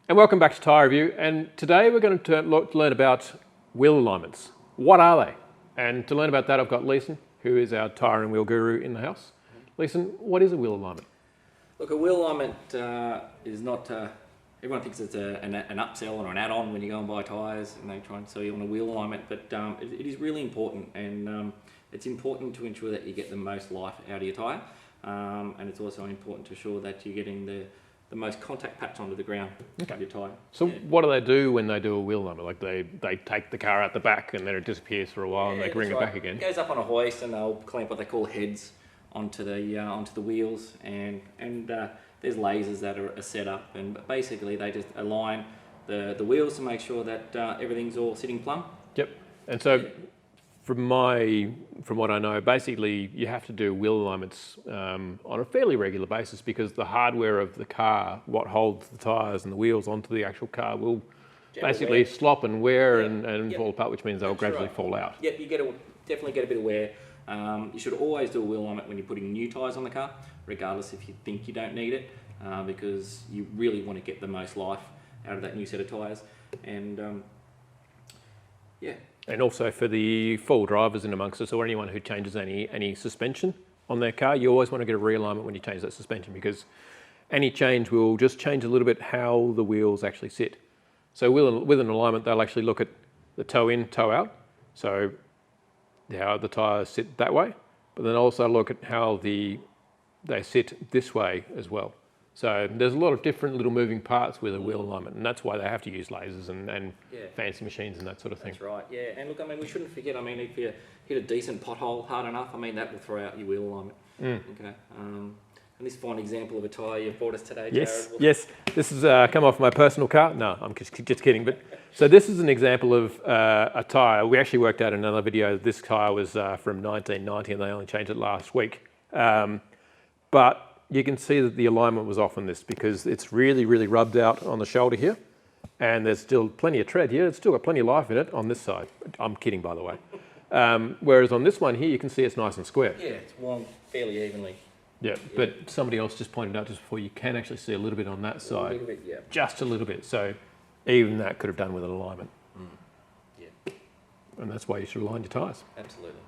And welcome back to Tyre Review, and today we're going to learn about wheel alignments. What are they? And to learn about that, I've got Leeson, who is our tyre and wheel guru in the house. Leeson, what is a wheel alignment? Look, a wheel alignment is not, everyone thinks it's an upsell or an add-on when you go and buy tyres and they try and sell you on a wheel alignment, but it is really important, and it's important to ensure that you get the most life out of your tyre, and it's also important to ensure that you're getting the most contact patch onto the ground of your tyre. So what do they do when they do a wheel alignment? Like they take the car out the back and then it disappears for a while and they bring it back again? It goes up on a hoist and they'll clamp what they call heads onto the wheels, and there's lasers that are set up, and basically they just align the wheels to make sure that everything's all sitting plumb. Yep. And so from what I know, basically you have to do wheel alignments on a fairly regular basis, because the hardware of the car, what holds the tyres and the wheels onto the actual car, will basically slop and wear and fall apart, which means they'll gradually fall out. Yep, you definitely get a bit of wear. You should always do a wheel alignment when you're putting new tyres on the car, regardless if you think you don't need it, because you really want to get the most life out of that new set of tyres. And yeah. And also for the full drivers in amongst us, or anyone who changes any suspension on their car, you always want to get a realignment when you change that suspension, because any change will just change a little bit how the wheels actually sit. So with an alignment, they'll actually look at the toe in, toe out, so how the tyres sit that way, but then also look at how they sit this way as well. So there's a lot of different little moving parts with a wheel alignment, and that's why they have to use lasers and fancy machines and that sort of thing. That's right, yeah. And look, I mean, we shouldn't forget, I mean, if you hit a decent pothole hard enough, I mean, that will throw out your wheel alignment. Okay. And this fine example of a tyre you've brought us today, Yes, Jared. yes. This is come off my personal car. No, I'm just kidding. But so this is an example of a tyre. We actually worked out in another video this tyre was from 1990, and they only changed it last week. But you can see that the alignment was off on this, because it's really, really rubbed out on the shoulder here, and there's still plenty of tread here. It's still got plenty of life in it on this side. I'm kidding, by the way. Whereas on this one here, you can see it's nice and square. Yeah, it's worn fairly evenly. Yeah, but somebody else just pointed out just before, you can actually see a little bit on that side. A little bit, yeah. Just a little bit. So even that could have done with an alignment. Yeah. And that's why you should align your tyres. Absolutely.